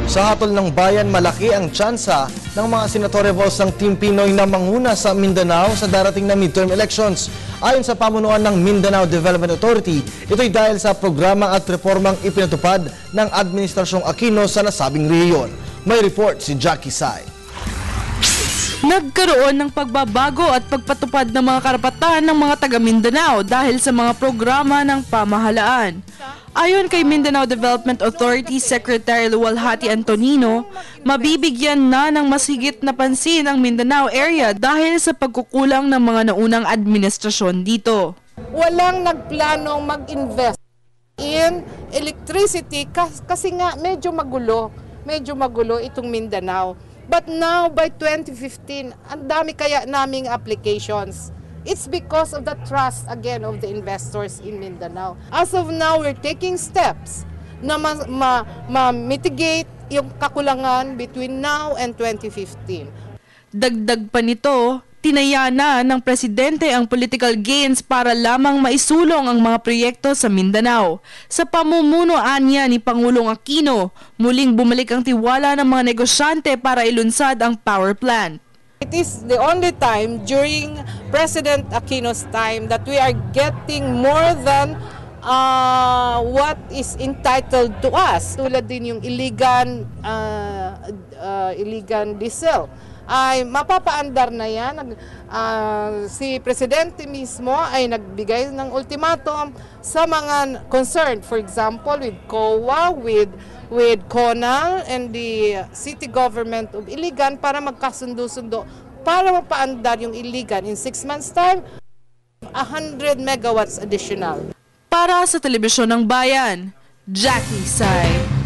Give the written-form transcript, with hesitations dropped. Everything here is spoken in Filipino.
Sa hatol ng bayan, malaki ang tsansa ng mga senatorials ng Team Pinoy na manguna sa Mindanao sa darating na midterm elections. Ayon sa pamunuan ng Mindanao Development Authority, ito'y dahil sa programa at reformang ipinatupad ng Administrasyong Aquino sa nasabing rehiyon. May report si Jackie Sai. Nagkaroon ng pagbabago at pagpatupad ng mga karapatan ng mga taga Mindanao dahil sa mga programa ng pamahalaan. Ayon kay Mindanao Development Authority Secretary Luwalhati Antonino, mabibigyan na ng mas higit na pansin ang Mindanao area dahil sa pagkukulang ng mga naunang administrasyon dito. Walang nagplanong mag-invest in electricity kasi nga medyo magulo itong Mindanao. But now by 2015, ang dami kaya naming applications. It's because of the trust, again, of the investors in Mindanao. As of now, we're taking steps na ma-mitigate yung kakulangan between now and 2015. Dagdag pa nito, tinaya na ng presidente ang political gains para lamang maisulong ang mga proyekto sa Mindanao. Sa pamumunuan niya ni Pangulong Aquino, muling bumalik ang tiwala ng mga negosyante para ilunsad ang power plant. It is the only time during President Aquino's time that we are getting more than what is entitled to us. Tulad din yung Iligan diesel. Ay mapapaandar na yan. Si Presidente mismo ay nagbigay ng ultimatum sa mga concerned. For example, with COA, with CONAL and the city government of Iligan para magkasundo-sundo para mapaandar yung Iligan in 6 months time, 100 megawatts additional. Para sa Telebisyon ng Bayan, Jackie Sai.